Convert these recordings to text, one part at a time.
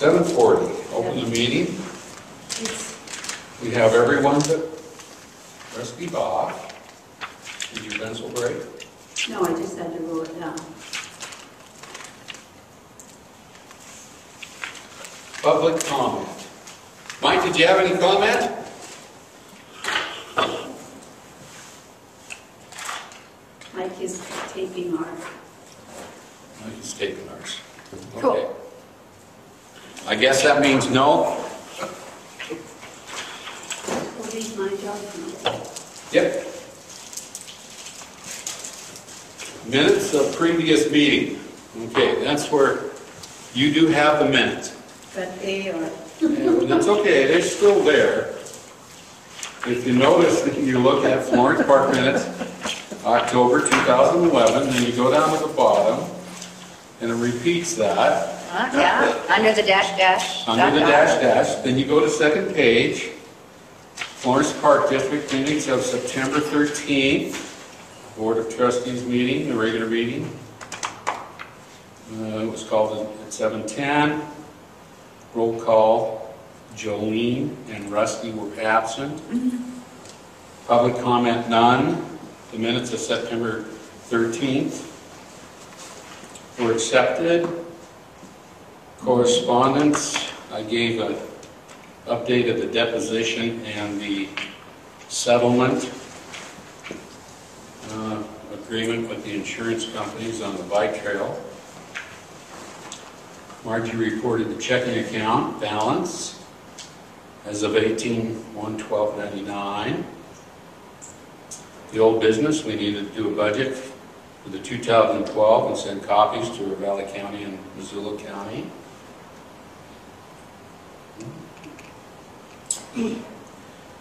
7:40, open the meeting. We have everyone but Rusty Bob. Did your pencil break? No, I just had to roll it down. Public comment. Mike, did you have any comment? Mike is taping ours. Mike is taping ours. Okay. Cool. I guess that means no. Well, these my job now. Yep. Minutes of previous meeting. Okay, that's where you do have the minutes. But they are. And that's okay, they're still there. If you notice, that you look at Florence Park minutes, October 2011, and you go down to the bottom, and it repeats that. Yeah, under the dash dash. Under the dash dash, then you go to second page, Florence Park District Meetings of September 13th, Board of Trustees meeting, the regular meeting. It was called at 7:10. Roll call, Jolene and Rusty were absent. Public comment, none. The minutes of September 13th were accepted. Correspondence, I gave an update of the deposition and the settlement agreement with the insurance companies on the bike trail. Margie reported the checking account balance as of 18/1/12/99. The old business, we needed to do a budget for the 2012 and send copies to Ravalli County and Missoula County.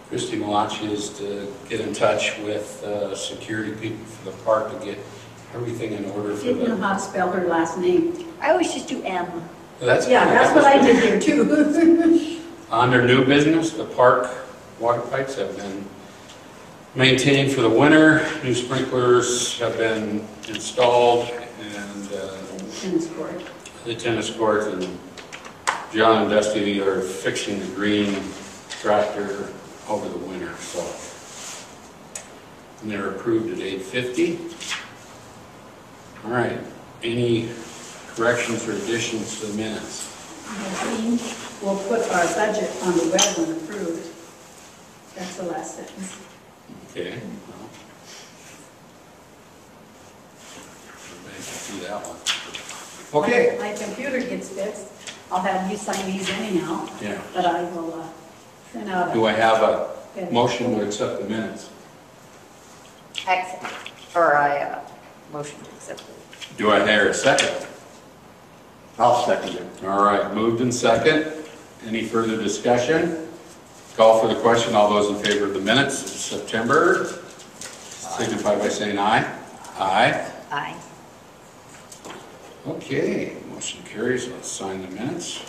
Christy Malachi is to get in touch with security people for the park to get everything in order for Didn't know how to spell her last name. I always just do M. That's What I did here too. Under new business, the park water pipes have been maintained for the winter. New sprinklers have been installed, and Tennis court. the tennis court, and John and Dusty are fixing the green tractor over the winter. So, and they're approved at $850. All right. Any corrections or additions to the minutes? We'll put our budget on the web when approved. That's the last sentence. Okay. Well, everybody can see that one. Okay. When my computer gets fixed, I'll have you sign these anyhow. Yeah. But I will send out a... Do I have a motion to accept the minutes? Accept. Or I motion to accept it. Do I hear a second? I'll second it. All right, moved in second. Any further discussion? Call for the question. All those in favor of the minutes of September, signify by saying aye. Aye. Aye. Okay, motion carries. Let's sign the minutes.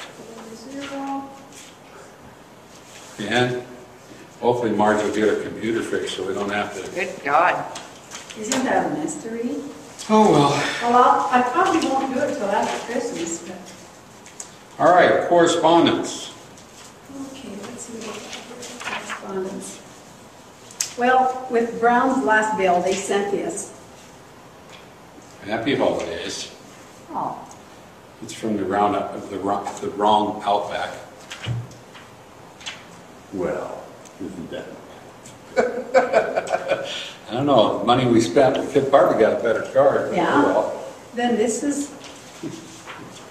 And hopefully Marge will get her computer fixed so we don't have to. Good God. Isn't that a mystery? Oh, well. Well, I probably won't do it till after Christmas, but... All right, correspondence. Okay, let's see what we got here. Correspondence. Well, with Brown's last bill, they sent this. Happy holidays. Oh. It's from the roundup of the wrong Outback. Well, isn't that? I don't know, the money we spent, we could probably got a better card. But Yeah. well. Then this is,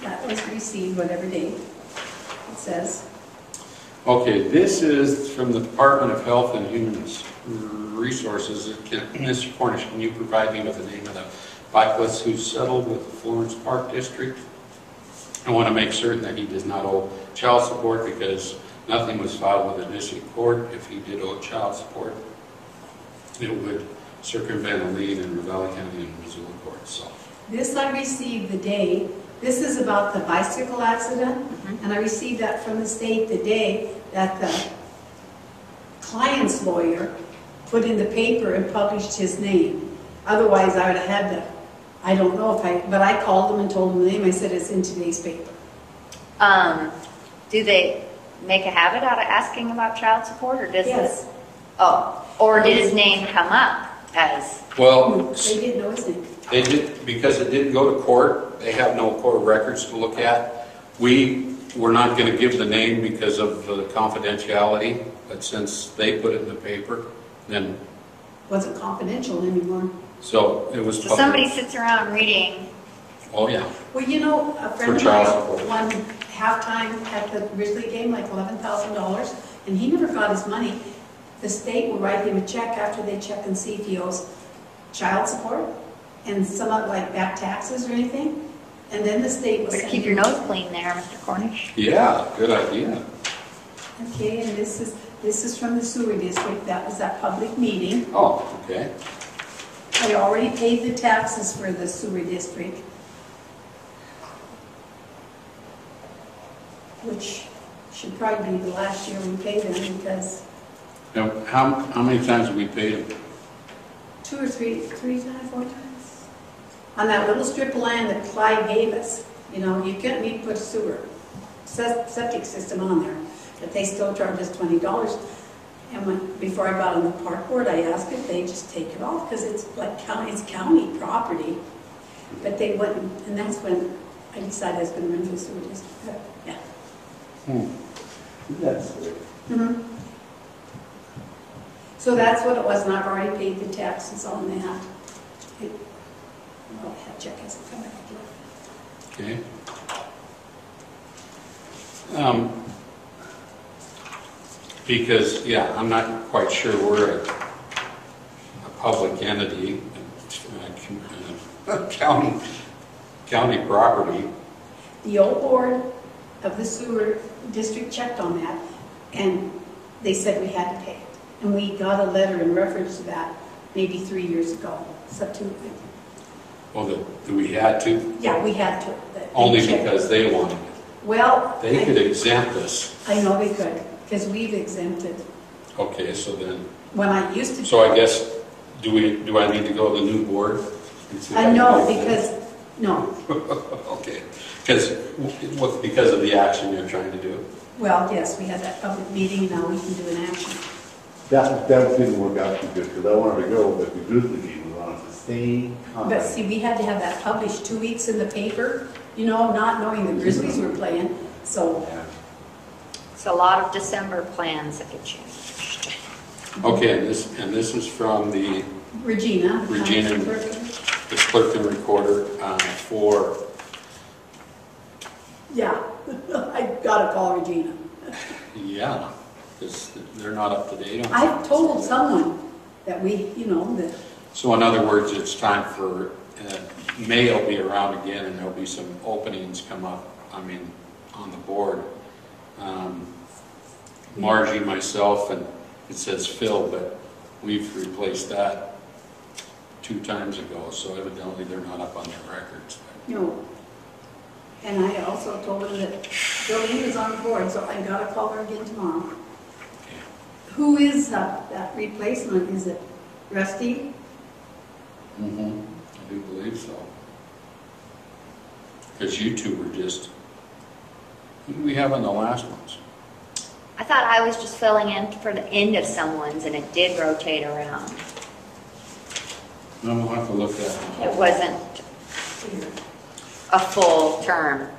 that was received whatever date it says. Okay, this is from the Department of Health and Human Resources. Mr. Cornish, can you provide me with the name of the bicyclist who settled with the Florence Park District? I want to make certain that he does not owe child support because nothing was filed with the district court. If he did owe child support, it would circumvent a lien in Ravalli County and Missoula court. So This I received the day, this is about the bicycle accident, and I received that from the state the day that the client's lawyer put in the paper and published his name. Otherwise, I would have had to, I don't know if but I called them and told them the name. I said, it's in today's paper. Do they make a habit out of asking about child support, or does Yes. this? Oh, or did his name come up as? Well, They didn't know his name. they did, because it didn't go to court, they have no court records to look at. We were not going to give the name because of the confidentiality, but since they put it in the paper, then, Wasn't confidential anymore. so it was So public. somebody sits around reading. Oh, yeah. Well, you know, a friend For of child mine support. won halftime at the Grizzly game, like $11,000, and he never got his money. The state will write him a check after they check and see if he owes child support and some of like back taxes or anything. And then the state will Better send keep your him- nose clean there, Mr. Cornish. Yeah, good idea. Okay, and this is from the sewer district. That was that public meeting. Oh, okay. I already paid the taxes for the sewer district, which should probably be the last year we pay them because Now, how many times have we paid them? 2 or 3 times, 4 times. On that little strip of land that Clyde gave us, you know, you couldn't need to put a sewer, septic system on there, but they still charge us $20. And before I got on the park board, I asked if they just take it off, because it's like county property. But they wouldn't, and that's when I decided I was going to run for the sewer district. But, yeah. That's weird. Mhm. So that's what it was, and I've already paid the taxes on that. Well, that check hasn't come back yet. Okay. Because, yeah, I'm not quite sure we're a public entity, county property. The old board of the sewer district checked on that, and they said we had to pay it. And we got a letter in reference to that maybe 3 years ago. Well, that we had to, Yeah, we had to. They only checked. because they wanted it. Well, They could exempt us. I know they could, because we've exempted. Okay, so then, When I used to. so I guess, do I need to go to the new board? and see if I No, can- because, no. Okay, because of the action you're trying to do? Well, yes, we had that public meeting, now we can do an action. That didn't work out too good, because I wanted to go, but the Grizzly game was on at the same time. But see, we had to have that published 2 weeks in the paper, you know, not knowing the Grizzlies were playing, so. Yeah. It's a lot of December plans that get changed. Okay, and this is from the Regina. Regina. the clerk and recorder for, Yeah, I gotta call Regina. yeah, because they're not up to date on I told someone that we, you know, that, So in other words, it's time for, May will be around again, and there'll be some openings come up, I mean, on the board. Margie, myself, and it says Phil, but we've replaced that 2 times ago, so evidently they're not up on their records. you know, and I also told her that Jolene is on the board, so I gotta call her again tomorrow. Okay. Who is that replacement? Is it Rusty? I do believe so. Because you two were just, who do we have on the last ones? I thought I was just filling in for the end of someone's, and it did rotate around. No, we'll have to look at It wasn't a full term.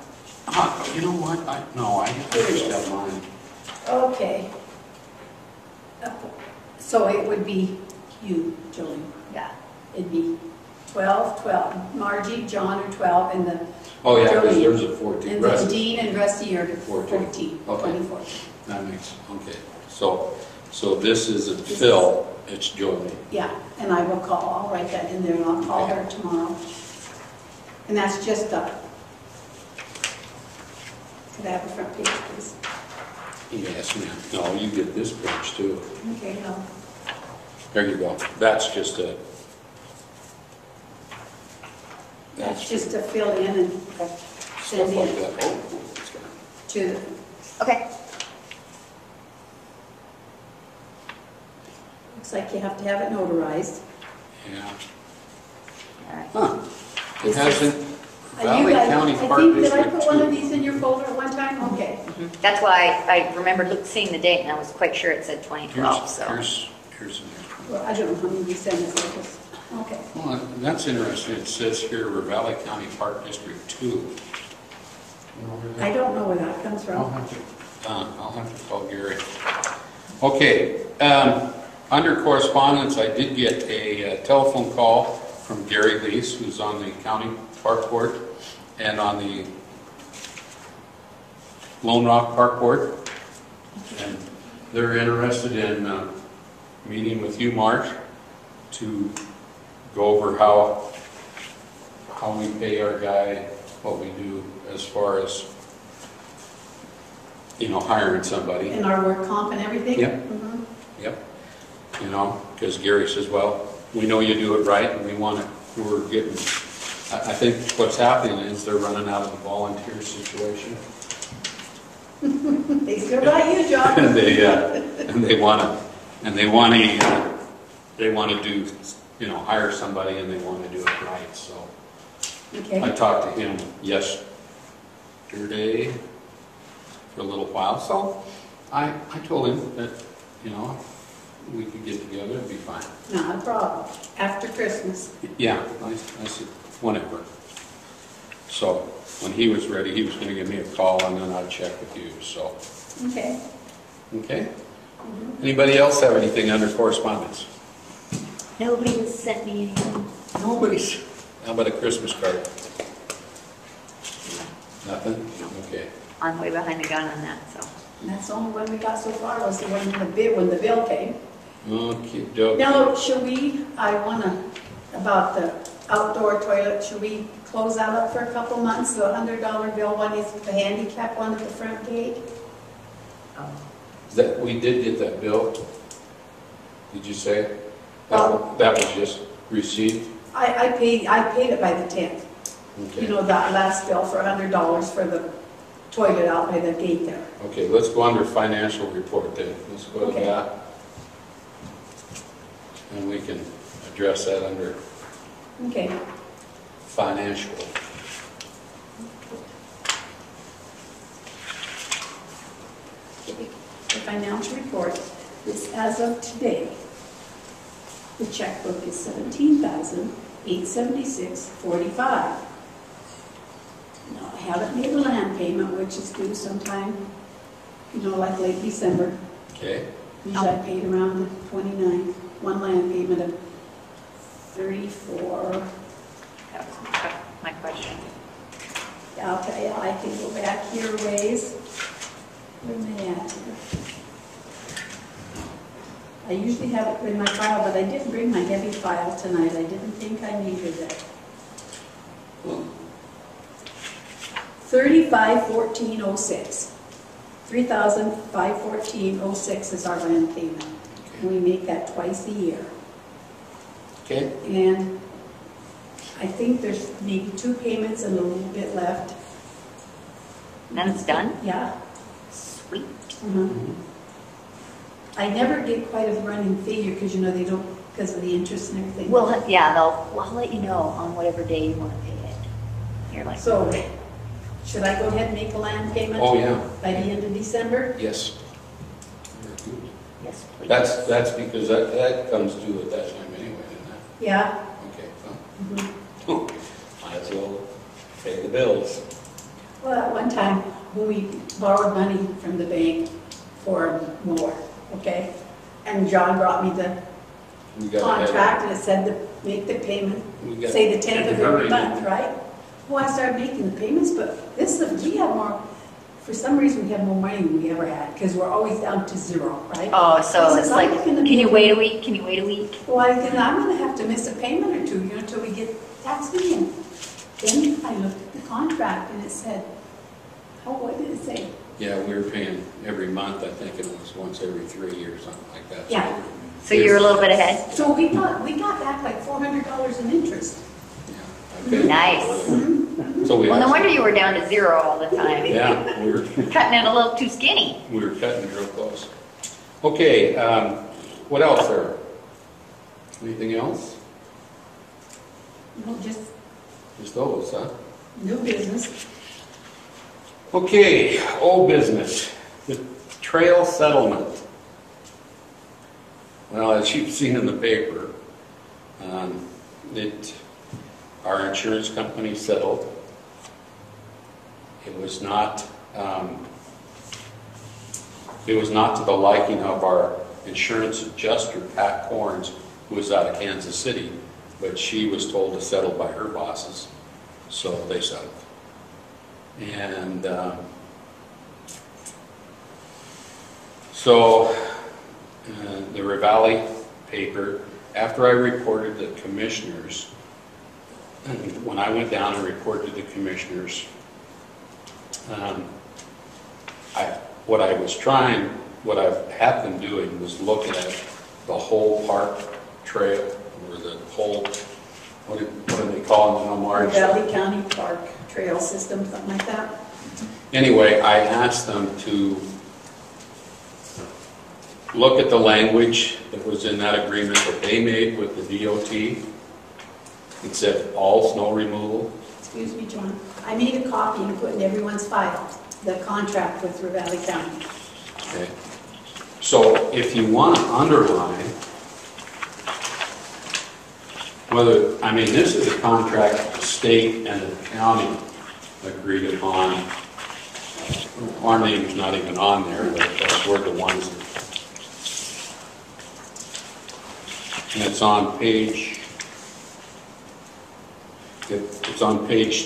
You know what? I just have mine. Okay. So it would be you, Jolene. Yeah. It'd be 12. Margie, John are 12, and the. Oh, yeah, because Jolene. there's a 14. And the Rusty. Dean and Rusty are 14. 14, Okay. 2014. That makes, okay. So this isn't Phil, it's Jolene. Yeah, and I will call, I'll write that in there, and I'll call her tomorrow. And that's just could I have a front page, please? Yes, ma'am. No, you get this page too. Okay, no. There you go. That's just a. That's just to fill in and Stuff send like in that. Oh, it's got- to, Okay. looks like you have to have it notarized. Yeah. All right. Huh. It This is- hasn't, You Valley guys- County I Park think, did I District put one of 2. these in your folder at one time? Okay. That's why I remembered seeing the date, and I was quite sure it said 2012, so. Here's the next one. Well, I don't know how many we send this like. Okay. Well, that's interesting. It says here, Valley County Park District 2. You know where that- I don't know where that comes I'll from. have to call Gary. Okay, under correspondence, I did get a telephone call from Gary Lease, who's on the county park board and on the Lone Rock Park Board. And they're interested in meeting with you, Mark, to go over how we pay our guy, what we do as far as, you know, hiring somebody. And our work comp and everything? Yep. Mhm. Yep. You know, because Gary says, well, we know you do it right, and we're getting, I think what's happening is they're running out of the volunteer situation. They still got you, John. And they want to do, you know, hire somebody, and they want to do it right, so. I Okay. talked to him yesterday for a little while, so I told him that, you know, we could get together and be fine. Not a problem. After Christmas. Yeah, I said, whenever. So, when he was ready, he was gonna give me a call, and then I'd check with you, so. Okay. Okay? Anybody else have anything under correspondence? Nobody has sent me anything. Nobody's. How about a Christmas card? Nothing? Okay. I'm way behind the gun on that, so. And that's the only one we got so far was the one when the bill came. Okay, doke. Now, I wanna, about the outdoor toilet, should we close that up for a couple months? The $100 bill one is the handicap one at the front gate? We did get that bill. Did you say? Well- That was just received? I paid it by the 10th. Okay. You know, that last bill for $100 for the toilet out by the gate there. Okay, let's go under financial report then. Let's go to Okay. that. And we can address that under Okay. financial. The financial report is as of today. The checkbook is $17,876.45. Now, I haven't made a land payment, which is due sometime, you know, like late December. Okay, Usually I paid around the 29th, one land payment of 34. That was my question. I'll tell you, I can go back here a ways. Where am I at here? I usually have it in my file, but I didn't bring my heavy file tonight. I didn't think I needed it. 3514.06. 3,514.06 is our land payment. And we make that twice a year. okay, And I think there's maybe 2 payments and a little bit left. Then it's done? Yeah. Sweet. I never get quite a running figure because, you know, they don't, because of the interest and everything. Well, yeah, I'll let you know on whatever day you want to pay it. You're like, So, should I go ahead and make a land payment? Oh, yeah. By the end of December? yes. Very good. yes, please. That's because that comes due at that time anyway, isn't it? Yeah. Okay, Mhm. well, might as well pay the bills. Well, at one time, when we borrowed money from the bank for more, okay? And John brought me the We gotta have- contract and it said to make the payment, we gotta- say the 10th of every Every month, right? Well, I started making the payments, but we have more, for some reason, we have more money than we ever had, because we're always down to 0, right? Oh, so He it's says, like, "I'm looking to can you make- wait a week? Can you wait a week? Well, I'm gonna have to miss a payment or 2, you know, until we get tax me in. Then I looked at the contract and it said, what did it say? Yeah, we were paying every month, I think it was once every 3 or something like that. Yeah. So you're a little bit ahead? So we got back like $400 in interest. Yeah, okay. Nice. So we Well, no actually- wonder you were down to 0 all the time. Yeah, we were Cutting it a little too skinny. cutting real close. Okay, what else there? Anything else? No, just Just those, huh? new business. Okay, old business, the trail settlement. Well, as you've seen in the paper, our insurance company settled. It was not to the liking of our insurance adjuster, Pat Corns, who was out of Kansas City, but she was told to settle by her bosses, so they settled. And the Ravalli paper, after I reported the commissioners, and when I went down and reported to the commissioners, what I've had them doing was look at the whole park trail, or the whole, what do they call it in Omar? Valley County Park Trail System, something like that. Anyway, I asked them to look at the language that was in that agreement that they made with the DOT. It said all snow removal. Excuse me, John. I made a copy and put in everyone's file, the contract with Ravalli County. Okay. So if you want to underline whether, I mean, this is a contract the state and the county agreed upon. Our name's not even on there, but we're the ones that, and it's on page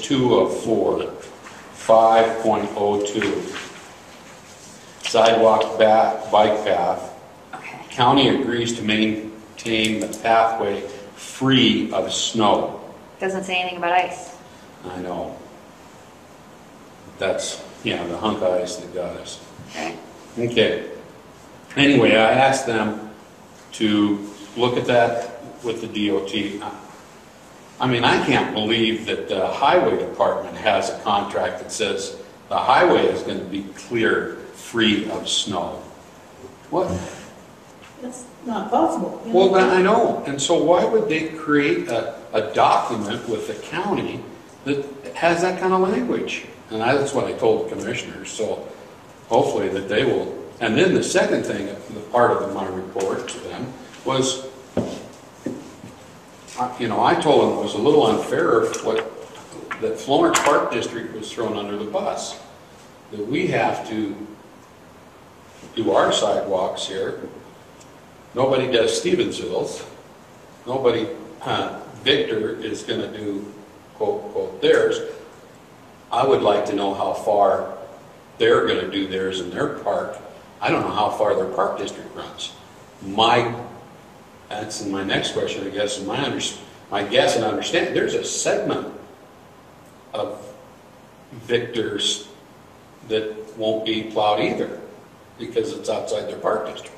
2 of 4, 5.02. Sidewalk bike path. Okay. County agrees to maintain the pathway free of snow. Doesn't say anything about ice. I know. That's, yeah, the hunk of ice that got us. Okay. Okay. Anyway, I asked them to look at that with the DOT. I mean, I can't believe that the highway department has a contract that says the highway is going to be clear, free of snow. What? That's not possible. Well, then I know. And so why would they create a document with the county that has that kind of language? And that's what I told the commissioners. So hopefully that they will. And then the second thing, the part of my report to them was, you know, I told them it was a little unfair that Florence Park District was thrown under the bus. That we have to do our sidewalks here. Nobody does Stevensville's. Nobody, Victor is going to do, quote, quote, theirs. I would like to know how far they're going to do theirs in their park. I don't know how far their park district runs. That's my next question, I guess. My guess and understanding, there's a segment of Victor's that won't be plowed either because it's outside their park district.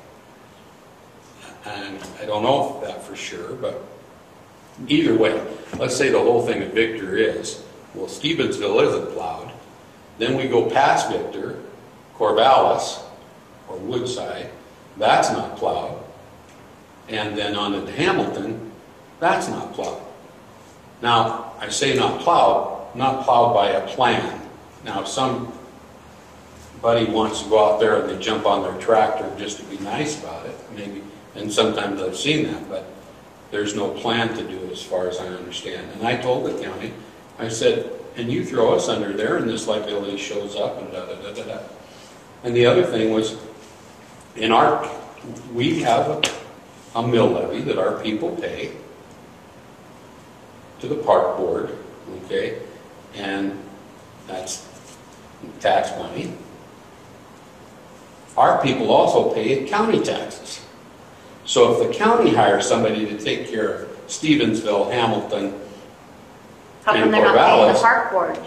And I don't know that for sure, but either way, let's say the whole thing of Victor is, well, Stevensville isn't plowed. Then we go past Victor, Corvallis, or Woodside, that's not plowed. And then on to Hamilton, that's not plowed. Now, I say not plowed by a plan. Now, if somebody wants to go out there and they jump on their tractor just to be nice about it, maybe, and sometimes I've seen that, but there's no plan to do it as far as I understand. And I told the county, I said, and you throw us under there and this liability shows up and da-da-da-da-da. And the other thing was, we have a mill levy that our people pay to the park board, okay? And that's tax money. Our people also pay county taxes. So if the county hires somebody to take care of Stevensville, Hamilton, How come and they're not paying the Corvallis, park board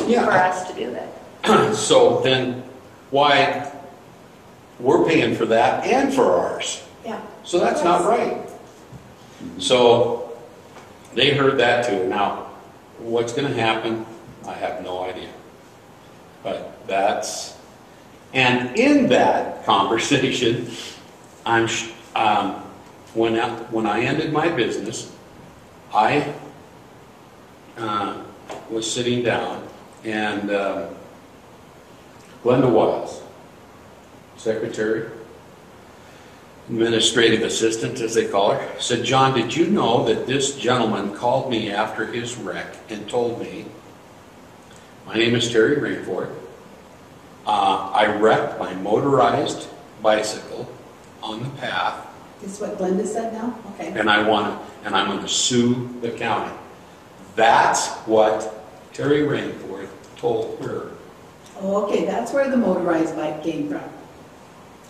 Yeah. for us to do that? so then why we're paying for that and for ours? Yeah. So that's not right. So they heard that too. Now, what's going to happen? I have no idea. But and in that conversation, when I ended my business, I was sitting down and Glenda Wiles, secretary, administrative assistant, as they call her, said, John, did you know that this gentleman called me after his wreck and told me, my name is Terry Rainforth. I wrecked my motorized bicycle on the path, Is what Glenda said now? Okay. and I'm going to sue the county. That's what Terry Rainforth told her. Oh, okay, that's where the motorized bike came from.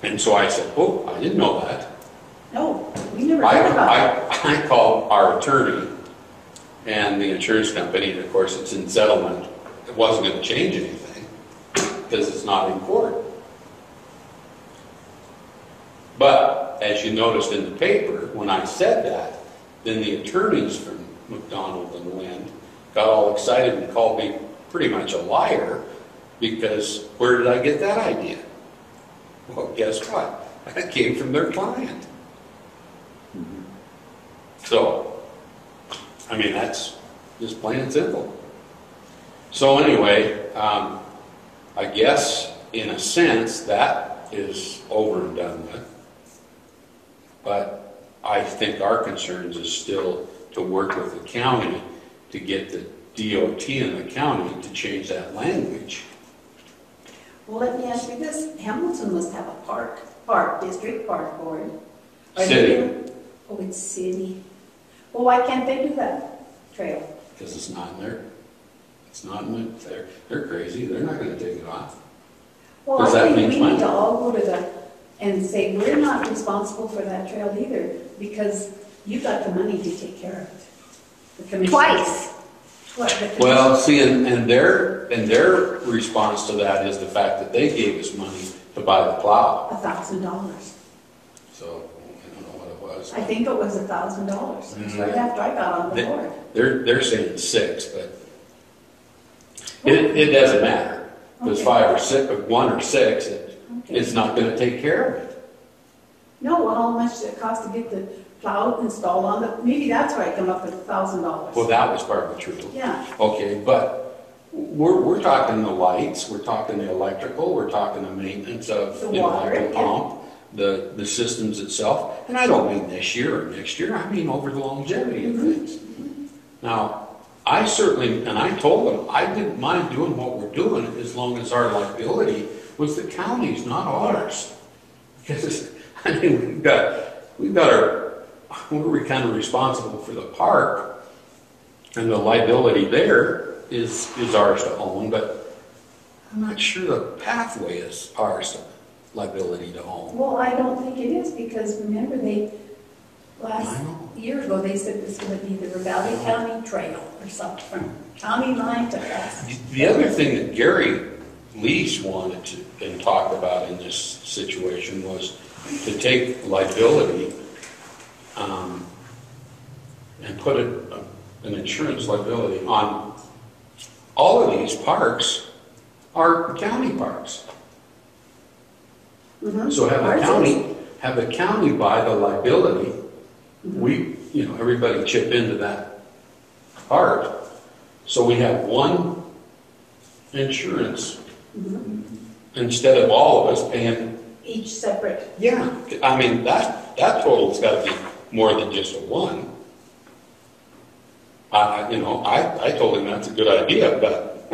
And so I said, oh, I didn't know that. No, we never heard about it. I called our attorney and the insurance company, and of course it's in settlement. It wasn't going to change anything because it's not in court. But as you noticed in the paper, when I said that, then the attorneys from McDonald and Lind got all excited and called me pretty much a liar because where did I get that idea? Well, guess what? That came from their client. So, I mean, that's just plain and simple. So anyway, I guess in a sense that is over and done with. But I think our concerns is still to work with the county to get the DOT in the county to change that language. Well, let me ask you this, Hamilton must have a park district, park board. Are City. they doing- Oh, it's city. Well, why can't they do that trail? Because it's not in there. It's not in there. They're crazy. They're not going to take it off. Well, Does I that think mean we need to money? all go to the, and say, we're not responsible for that trail either, because you got the money to take care of it. The commission- Twice. What, the commission- Well, see, and their response to that is the fact that they gave us money to buy the plow. $1,000. So I don't know what it was. I think it was $1,000. It's right after I got on the They- board. They're saying 6, but it doesn't matter. If it's Okay. 5 or 6, or 1 or 6, Okay. it's not going to take care of it. No, well, how much did it cost to get the plow installed on it? Maybe that's where I come up with $1,000. Well, that was part of the truth. Yeah, Okay, but we're talking the lights, we're talking the electrical, we're talking the maintenance of The the water, electric yeah. pump, the systems itself. And I don't mean this year or next year, I mean over the longevity of things. Now, I certainly, and I told them, I didn't mind doing what we're doing as long as our liability was the county's, not ours. Because, I mean, we've got our, we're kind of responsible for the park, and the liability there is ours to own, but I'm not sure the pathway is ours to liability to own. well, I don't think it is, because remember I last know. year ago, they said this would be the Valley County Trail or something, from county line to us. The other thing that Gary Lease wanted to, and talked about in this situation was to take liability and put an insurance liability on all of these parks are county parks. Mhm. So Ours is. have the county buy the liability. We, everybody chip into that part. So we have one insurance instead of all of us paying. Each separate. Yeah, I mean, that total's got to be more than just a one. I told him that's a good idea, but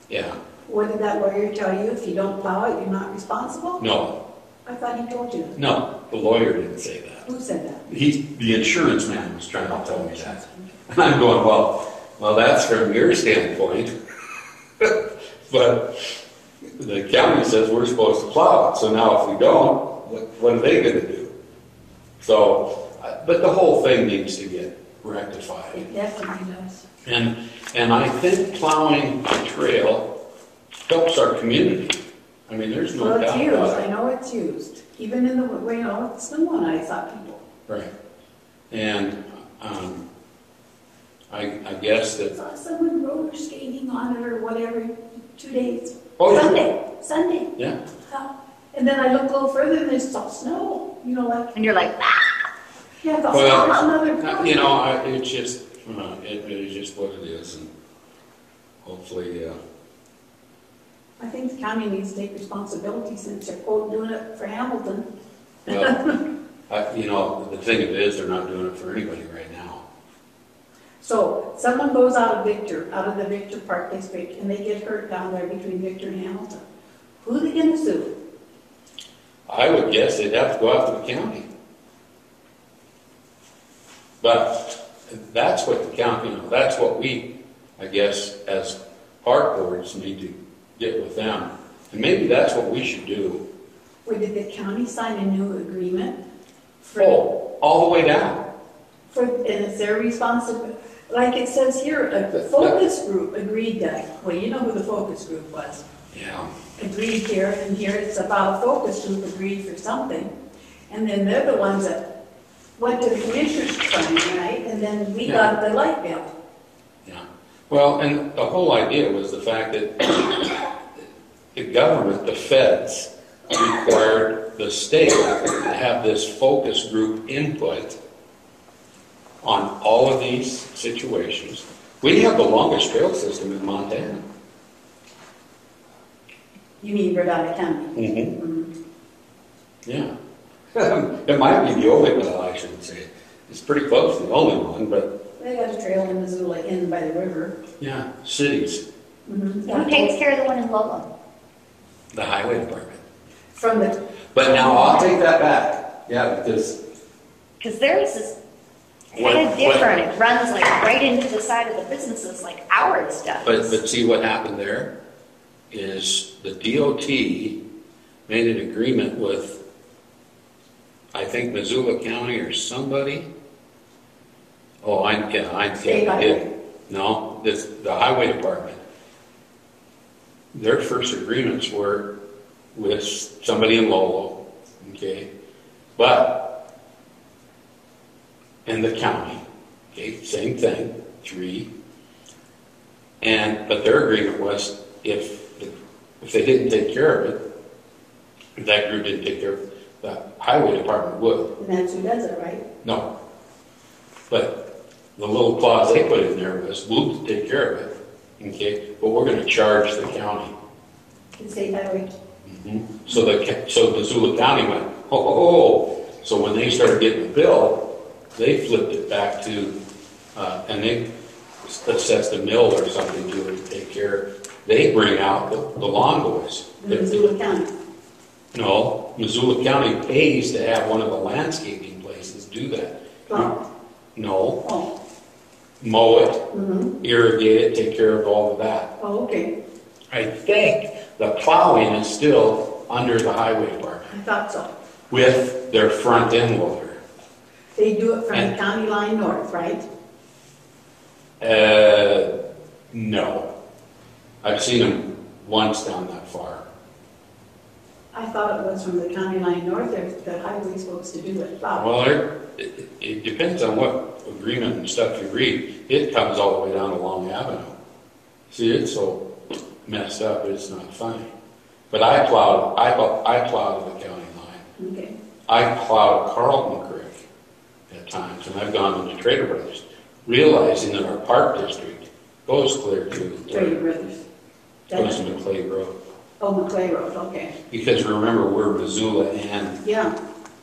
yeah, What did that lawyer tell you? If you don't plow it, you're not responsible? no, I thought he told you. no, the lawyer didn't say that. Who said that? The insurance man was trying to tell me that. And I'm going, well, that's from your standpoint. But the county says we're supposed to plow it, so now if we don't, what are they gonna do? So, but the whole thing needs to get rectified. It definitely does. And I think plowing the trail helps our community. I mean, there's no Well, it's doubt used, about I it. know it's used. Even in the, with snow on it, I saw people. Right. And, I guess I that, saw someone roller skating on it or whatever, 2 days. Oh, yeah. Sunday. yeah, And then I look a little further and there's all snow, like, And you're like, ah! yeah, there's well, another. it's just, it is just what it is, and hopefully, hopefully, we can get it. Well, someone roller skating on it or whatever, 2 days. Sunday. And then I look a little further and there's all snow, like, yeah, there's all another. Yeah, it's just, it is just what it is, and hopefully, I think the county needs to take responsibility since they're quote doing it for Hamilton. Well, you know, the thing of it is, they're not doing it for anybody right now. So someone goes out of the Victor Park District, and they get hurt down there between Victor and Hamilton. Who are they gonna sue? I would guess they'd have to go after the county. But that's what the county, you know, that's what we, I guess, as park boards need to get with them. And maybe that's what we should do. Or did the county sign a new agreement? All the way down. And it's their responsibility. Like it says here, a focus group agreed that, well, you know who the focus group was. Yeah. Agreed here, and here it's about a focus group agreed for something. And then they're the ones that went to the commissioner's fund, right? And then we got the light bill. Yeah. Well, and the whole idea was the fact that the government, the feds, required the state to have this focus group input on all of these situations. We have the longest trail system in Montana. You mean Verdun County? Mm-hmm. Yeah. It might be the only one, I shouldn't say. It's pretty close to the only one, but... They got a trail in Missoula in by the river. Yeah, cities. Mm-hmm. Who takes care of the one in Lolo? The highway department. From the... But now I'll take that back. Yeah, because... Because theirs is kind of different. It runs like right into the side of the businesses like ours does. But see what happened there is the DOT made an agreement with, I think, Missoula County or somebody. Oh, I did. No, the highway department. Their first agreements were with somebody in Lolo, okay? But, in the county, okay, same thing, 3. But their agreement was if they didn't take care of it, if that group didn't take care of it, the highway department would. And that's who does it, right? No. But the little clause they put in there was, we'll take care of it, okay? But we're going to charge the county. The state highway. Mm-hmm. So Missoula County went, oh. So when they started getting the bill, they flipped it back to, and they assessed a mill or something to it to take care. They bring out the lawn boys. Missoula County. No, Missoula County pays to have one of the landscaping places do that. Oh. No. Oh. Mow it, Mm-hmm. irrigate it, take care of all of that. Oh, okay. I think the plowing is still under the highway department I thought so. with their front end loader. They do it from the county line north, right? No. I've seen them once down that far. I thought it was from the county line north, the highway's supposed to do it. Wow. Well, it depends on what agreement and stuff you read. It comes all the way down to Long Avenue. See, it's so messed up, it's not funny. But I plowed the county line. Okay. I plowed Carlton Creek at times, and I've gone into Trader Brothers, realizing that our park district goes clear to Trader Brothers. goes to Maclay Road. Oh, Maclay Road, okay. Because remember, we're Missoula and Yeah.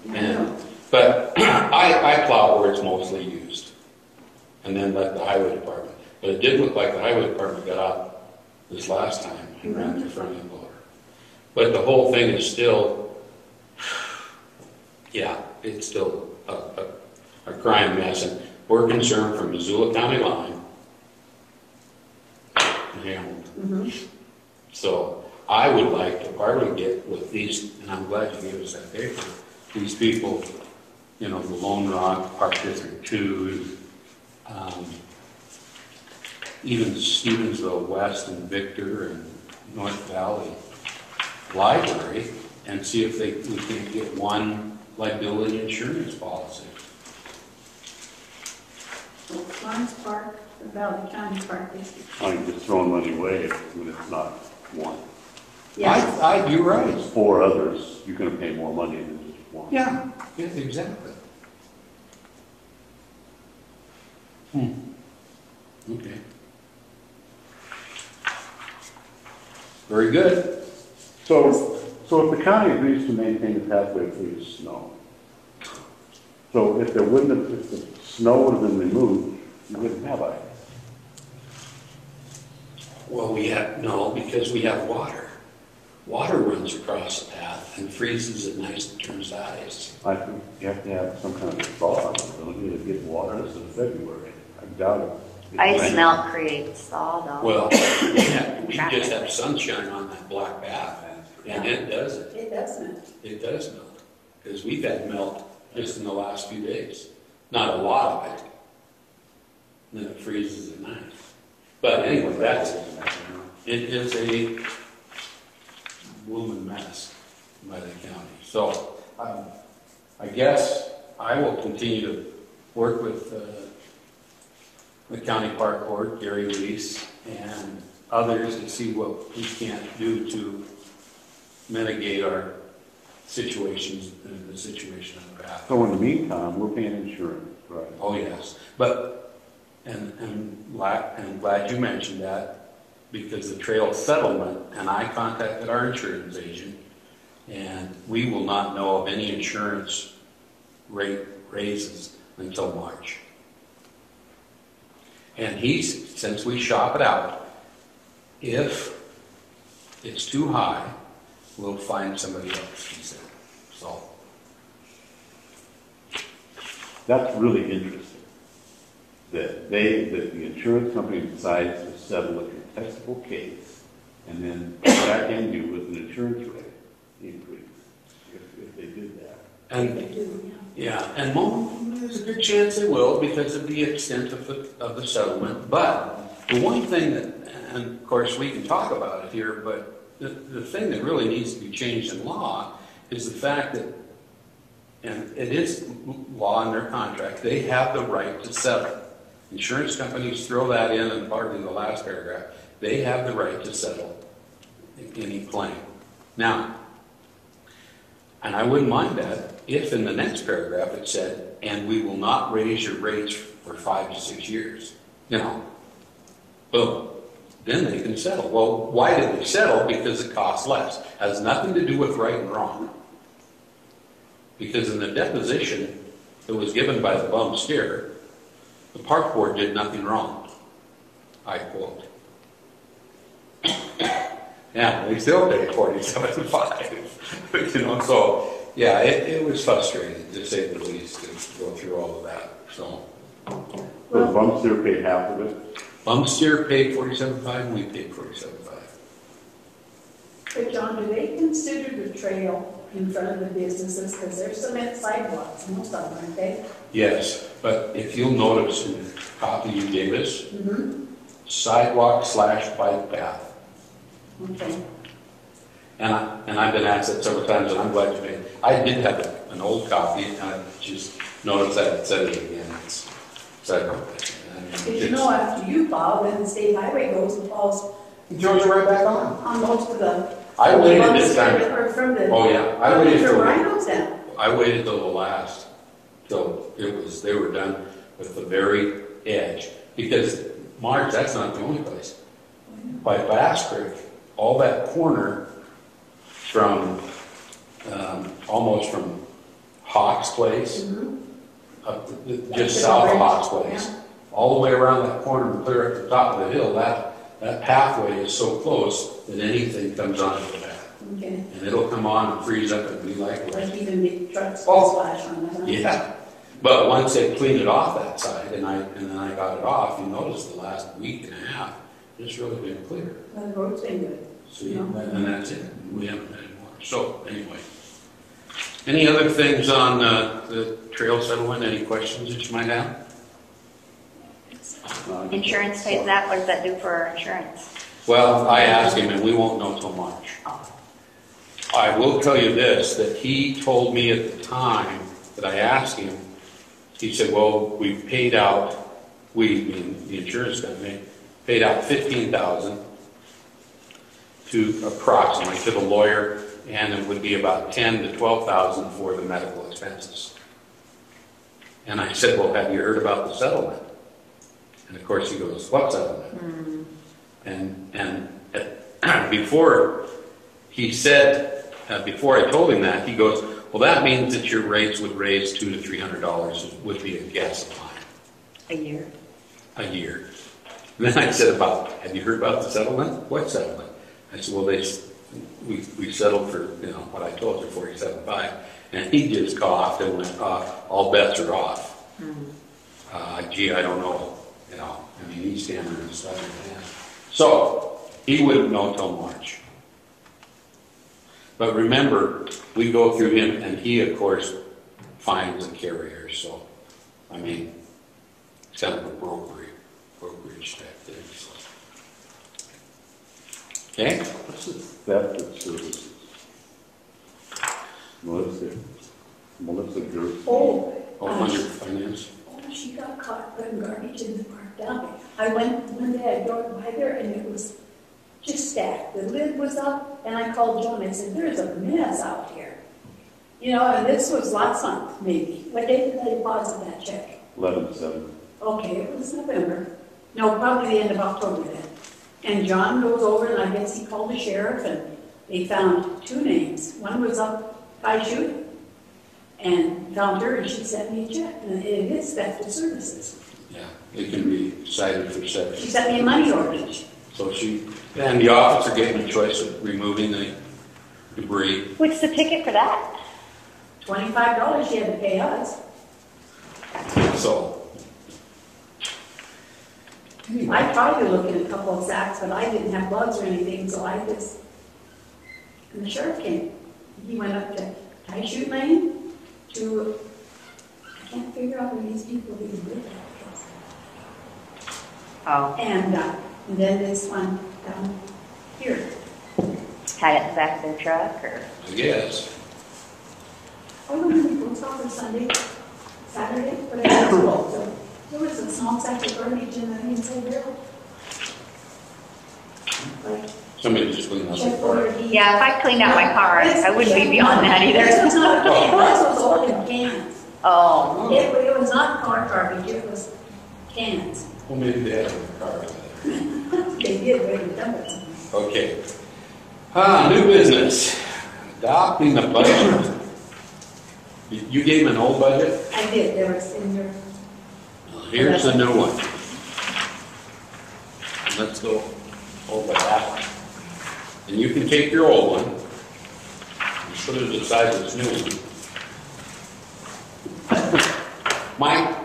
Yeah. but I plow where it's mostly used, and then let the highway department. But it did look like the highway department got out this last time and ran the front end loader. But the whole thing is still, yeah, it's still a crime mess, and we're concerned from Missoula County line. Yeah. Mm-hmm. So I would like to probably get with these, and I'm glad you gave us that paper, these people, you know, the Lone Rock, Park District 2, even Stevensville West and Victor and North Valley Library, and see if we can get one liability insurance policy. So Florence Park, the Valley County Park District. I'm just throwing money away when it's not one. Yeah. You're right. There's 4 others, you're gonna pay more money than just one. Yeah, exactly. Okay. Very good. So if the county agrees to maintain the pathway free of snow, so if the snow would have been removed, you wouldn't have ice. Well, no, because we have water. Water runs across the path and freezes at night and turns to ice. I think you have to have some kind of thaw, don't you, to get water. This is February. I doubt it. Ice melt creates thaw though. Well, we just have sunshine on that black path, and it does it. It does melt. It does melt, because we've had melt just in the last few days. Not a lot of it. Then it freezes at night. But anyway, it is a blooming mess by the county. So I guess I will continue to work with the county park board, Gary Reese, and others to see what we can't do to mitigate our situations, the situation on the path. So in the meantime, we're paying insurance, right? Oh, yes. But, and glad you mentioned that, because the trail settlement, and I contacted our insurance agent, and we will not know of any insurance rate raises until March. And since we shop it out, if it's too high, we'll find somebody else, he said. So. That's really interesting. That the insurance company decides to settle a contestable case and then come back in you with an insurance rate increase if they did that. And They do, yeah, and there's a good chance they will because of the extent of the settlement. But the one thing that, and of course we can talk about it here, but the thing that really needs to be changed in law is the fact that, and it is law in their contract, they have the right to settle. Insurance companies throw that in partly the last paragraph. They have the right to settle any claim. Now, and I wouldn't mind that if in the next paragraph it said, and we will not raise your rates for 5 to 6 years. You know, boom. Then they can settle. Well, why did they settle? Because it costs less. Has nothing to do with right and wrong. Because in the deposition that was given by the bum steer, the park board did nothing wrong. I quote. Yeah, they still pay $47.5. You know, so yeah, it was frustrating to say the least to go through all of that. So So the bum steer paid half of it? bum steer paid $47.5 and we paid $47.5. But John, do they consider the trail in front of the businesses? Because there's cement sidewalks, most of them, aren't they? Yes, but if you'll notice in the copy you gave us, Mm-hmm. sidewalk/bike path. Okay. And I've been asked that several times, and I'm glad you made it. I did have an old copy, and I just noticed that it said it again. It's sidewalk. Did you know after you plow, then the state highway goes and falls It throws it right back on. most of the. I waited bumps this time. Or from the. Oh, yeah. I waited From till- rhinos then. I waited till the last, till they were done with the very edge. Because Marge, that's not the only place. By Bass Creek, all that corner from, almost from Hawk's Place, Mm-hmm. up just south of Hawk's Place, all the way around that corner and clear up the top of the hill, that pathway is so close that anything comes onto the path. Okay. And it'll come on and freeze up and be like, Like even big trucks Oh. splash on it. Huh? yeah. But once they cleaned it off that side, and then I got it off, you notice the last week and a half, it's really been clear. Well, the road's been good. So, and that's it. We haven't had any more. So, anyway. Any other things on the trail settlement? Any questions that you might have? Insurance pays that, what does that do for our insurance? Well, I asked him, and we won't know till March. I will tell you this, that he told me at the time that I asked him, he said, well, we've paid out, mean the insurance company, paid out $15,000 to approximately to the lawyer, and it would be about $10,000 to $12,000 for the medical expenses. And I said, well, have you heard about the settlement? And of course he goes, what settlement? And before he said, before I told him that, he goes, well, that means that your rates would raise $200 to $300 would be a gas line. A year. A year. Then I said have you heard about the settlement? What settlement? I said, well, we settled for, what I told you, $47.5. And he just coughed and went, all bets are off. Gee, I don't know. I mean, he's standing in the southern hand. So, he wouldn't know till March. But remember, we go through him, and he, of course, finds the carriers. So, I mean, it's kind of a brokerage type thing. So. Okay? What's the theft of services? Melissa Gertz. Under finance. She got caught putting garbage in the park down there. I went one day, I drove by there, and it was just stacked. The lid was up, and I called Joan. I said, there's a mess out here. And this was last month, maybe. What day did they deposit that check? 11/7. Okay, it was November. No, probably the end of October then. And John goes over, and I guess he called the sheriff, and they found 2 names. One was up by Chute, and found her, and she sent me a check, and it is theft of services. Yeah, it can be cited for theft. She sent me a money order. So and the officer gave me a choice of removing the debris. What's the ticket for that? $25 she had to pay us. So, anyway. I tried to look in a couple of sacks, but I didn't have bugs or anything, so I just, and the sheriff came. He went up to High Chute Lane to, I can't figure out where these people even live at. Oh, And then this one down here. had it in the back of their truck, or? I guess. I went to the post office Sunday, Saturday, but I was full, so there was a small sack of garbage in the inside barrel. Like, Somebody just cleaned up the check car. order. Yeah, if I cleaned out my car, I wouldn't be beyond that This was either. not a can, this was all in cans. Oh, It was not car garbage, it was cans. Well, maybe they had it in the car. They did, but it was Okay. New business. Adopting the budget. You gave him an old budget? I did, there was in there. Here's the new one. Let's go over that one. And you can take your old one and put it aside this new one. Mike,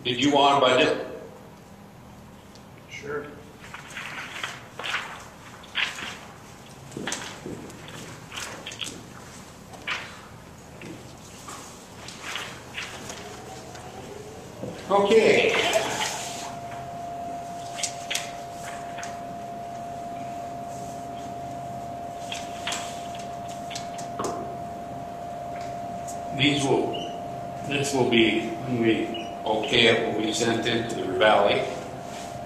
did you want a budget? Sure. Okay. This will be, when we okay it, will be sent into the Valley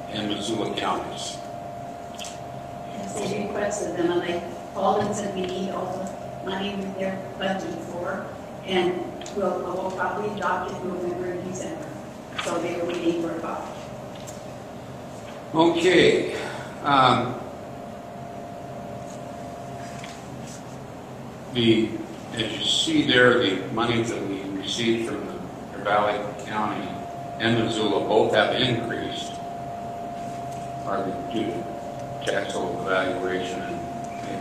and Missoula counties. Yes, they requested them, and they called and said we need all the money that they're budgeting for, and we'll probably adopt it in November and December. So they were waiting for about. Okay. As you see there, the money that we received from the Valley County and Missoula both have increased, partly due to taxable evaluation and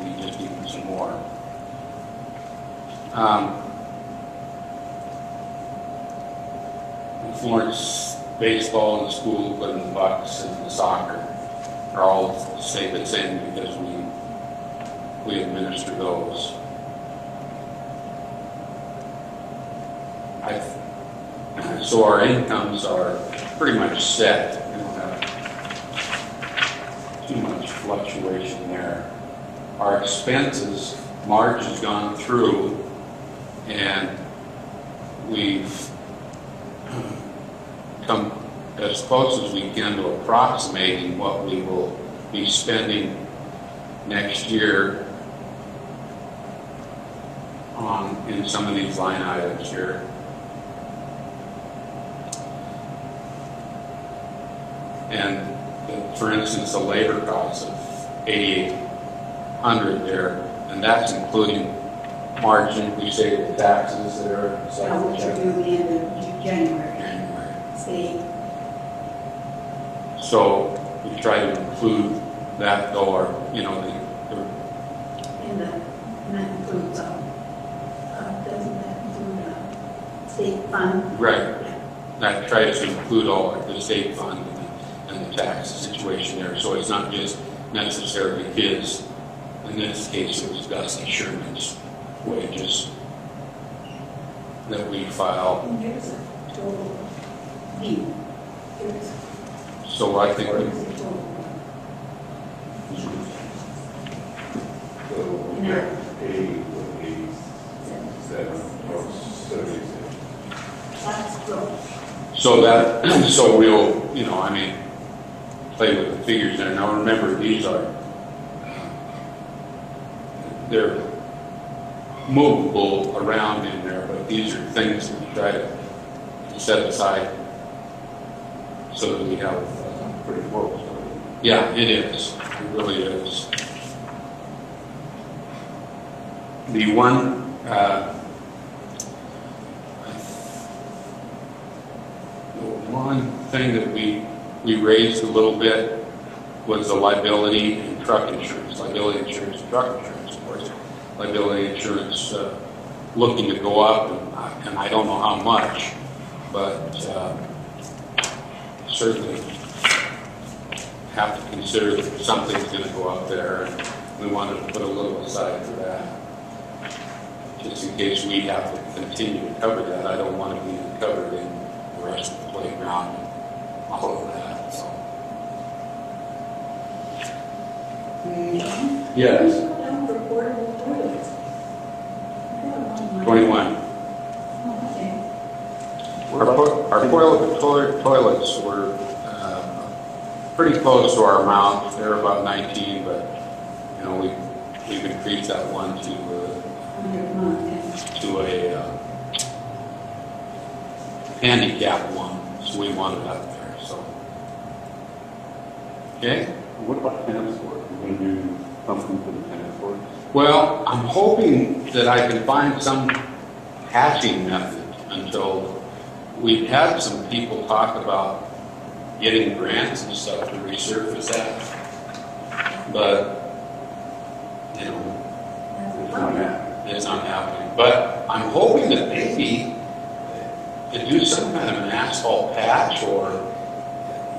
maybe just even some more. Florence baseball and the school equipment, the Bucks and the soccer are all stay the same because we administer those. So our incomes are pretty much set. We don't have too much fluctuation there. Our expenses, March has gone through, and we've come as close as we can to approximating what we will be spending next year in some of these line items here. And for instance, the labor costs 8,800 there, and that's including margin, we say the taxes that are. Which are due the end of January. See, So we try to include that though, or, you know, and that includes, doesn't that include state fund? right. I try to include all of the state fund and the tax situation there, so it's not just necessarily his. In this case, it was Gus Sherman's wages that we file. And here's a total view. Here's So I think we, a total. You know, 87, 76. that's gross. so we'll, you know, I mean, play with the figures there. Now remember, these are, they're movable around in there, but these are things that we try to set aside so that we have, Pretty close. yeah, it is. It really is. The one, thing that we raised a little bit was the liability and truck insurance. Liability insurance and truck insurance, of course. Liability insurance looking to go up, and I don't know how much, but certainly have to consider that something's going to go up there, and we wanted to put a little aside for that. Just in case we have to continue to cover that, I don't want to be covered in the rest of the playground and all of that, so. Yes. Down for portable toilets. 21. Okay. Our toilets were pretty close to our amount. They're about 19, but you know we've increased that one to a handicap one, so we want it up there. So okay. What about tennis court? Are you going to do something for the tennis court? Well, I'm hoping that I can find some patching method until we've had some people talk about getting grants and stuff to resurface that. But, you know, it's not happening. But I'm hoping that maybe to do some kind of an asphalt patch or,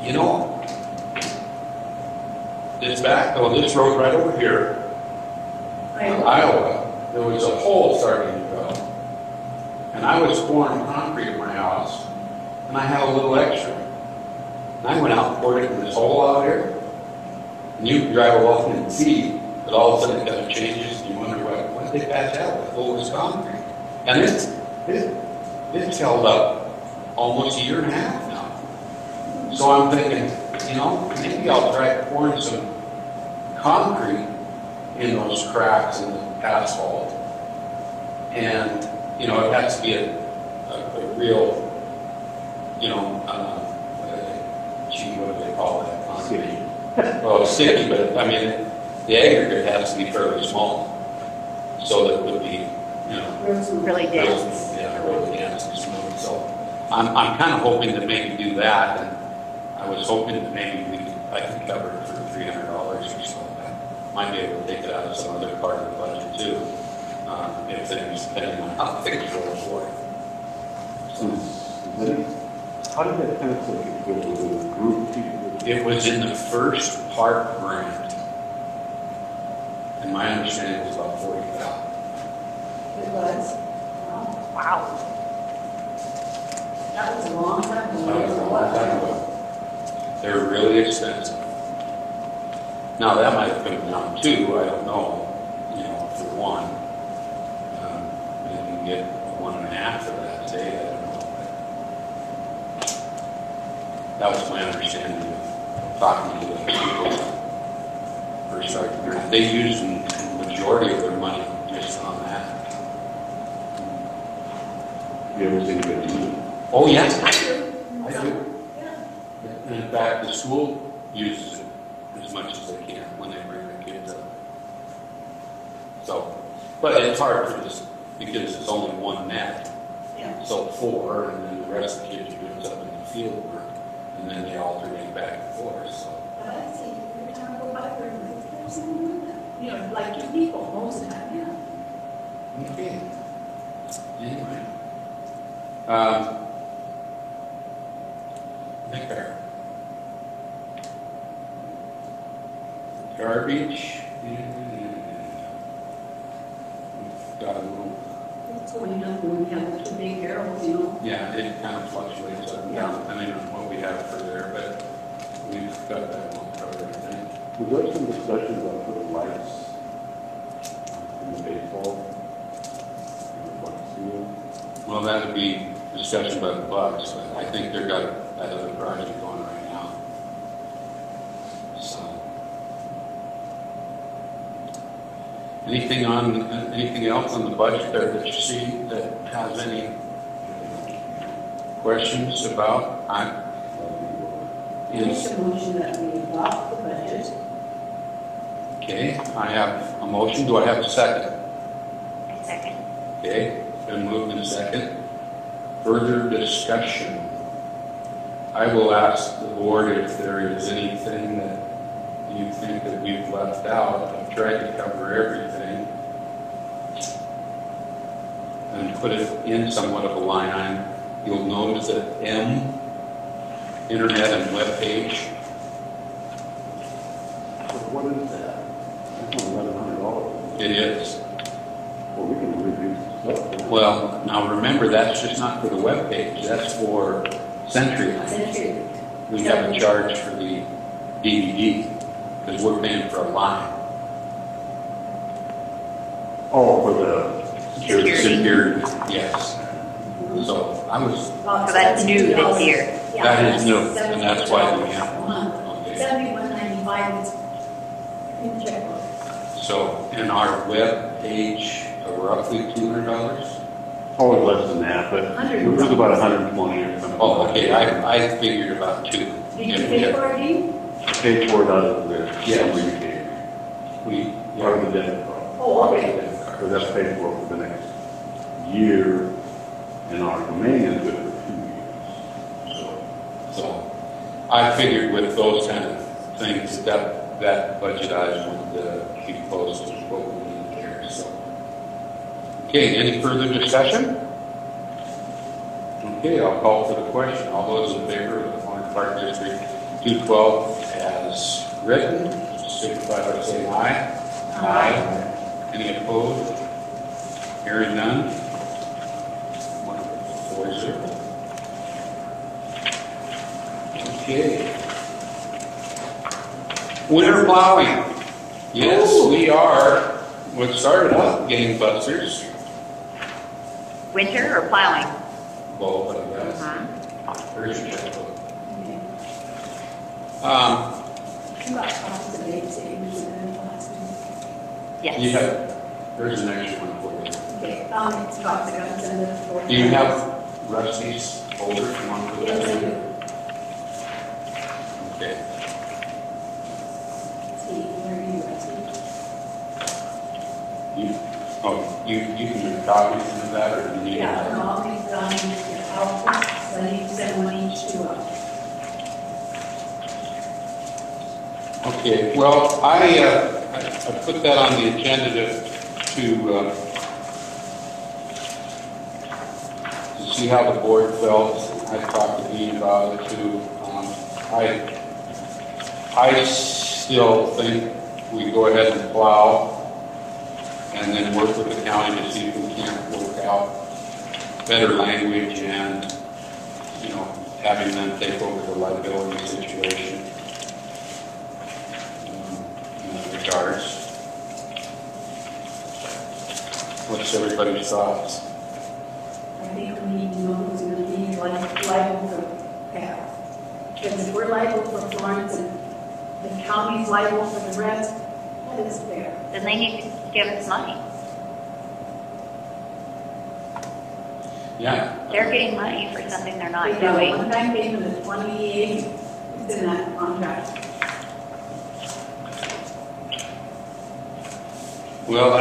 you know, this road right over here, Iowa, there was a hole starting to go. And I was pouring concrete in my house, and I had a little extra. And I went out and poured it in this hole out here. And you can drive along and see that all of a sudden it kind of changes, and you wonder what did they patch out with all this concrete? And it's held up almost a year and a half now. So I'm thinking, you know, maybe I'll try pouring some concrete in those cracks in the asphalt. And, you know, it has to be a real, you know, what do they call that? Concrete. Well, sticky, but I mean, the aggregate has to be fairly small. So that it would be, you know, Really dense. yeah, really dense and smooth. So I'm kind of hoping to maybe do that, and I was hoping that maybe I could cover it for $300 or so. I might be able to take it out of some other part of the budget too, if things, depending on how things go forward. How did that tennis court get built? Was it a group of people? It was in the first park grant, and my understanding was about $40,000. It was. Wow. That was a long time ago. That was a long time ago. They're really expensive. Now that might have come down too, I don't know, you know, for one. Maybe you can get 1.5 for that today, I don't know. But that was my understanding of talking to the people first started grant. They used the majority of their money just on that. You ever seen it use it? Oh, yes. I do. Yeah. And in fact, the school uses it as much as they can when they bring their But it's hard for this, because it's only one net. Yeah. So 4, and then the rest of the kids are doing stuff in the field work, and then they alternate back and forth, so. But I see every time I go by there, there's someone doing that. You know, like 2 people most of the time, yeah. Okay. Anyway. Liquor. Garbage. Got a little, It's going up when we have the 2 big barrels, you know. yeah, it kind of fluctuates up and down depending on what we have for there, but we've got that one covered, I think. Was there some discussion about putting lights in the baseball? In the Bucks field? Well, that would be discussion about the Bucks, but I think they've got that other project going right now. So. Anything else on the budget there that you see that has any questions about? Make a motion that we adopt the budget. Okay, I have a motion. Do I have a second? A second. Okay, been moved in a second. Further discussion. I will ask the board if there is anything that you think that we've left out. I've tried to cover everything and put it in somewhat of a line item. You'll notice that M, Internet and Web Page. So what is that? That's only $1,100. It is. Well, we can reduce the stuff. Well, now remember, that's just not for the web page. That's for CenturyLink. Century. We have a charge for the DVD because we're paying for a line. Oh, for the Security, yes. So I was, So that's new this year. that is new, and that's why we have one. Okay. $71.95 is in the checkbook. So in our web page, roughly $200. Oh, less than that, but it was about 120 or something. Oh, okay. I figured about 2. Did you pay for it, Dean? Paid for it out of the Yes. rebate, We, part of the debit card. Oh, okay. So that's paid for the next year, and our domain is good for 2 years. So I figured with those kind of things that budget item would be close to what we need here. So, okay, any further discussion? Okay, I'll call for the question. All those in favor of the Florence Park District 212 as written, signify by saying aye. Aye. Any opposed? Hearing none. 4-0. Okay. Winter plowing. Yes, we are. We started out getting buzzers. Winter or plowing? Both, I guess. Where's your checkbook? About cost of aid savings and then last week. Yes. You have, there's an extra one for you. Okay, it's about the guns and the. Do you have Rusty's folder? You want to put that Yes, I in? do. Okay. See, where are you, Rusty? You can make copies of that, or do you need Yeah, another? I'll make them, so I need to send one each to, Okay, well, I put that on the agenda to see how the board felt. I talked to Dean about it too. I still think we go ahead and plow and then work with the county to see if we can't work out better language and, having them take over the liability situation. In that regards. What's everybody's thoughts? I think we need to know who's going to be liable for path. Because if we're liable for Florence and the county's liable for the rest, that is fair. Then they need to give us money. Yeah. They're getting money for something they're not We got a doing. one-time payment of 28, it's in that contract. Well,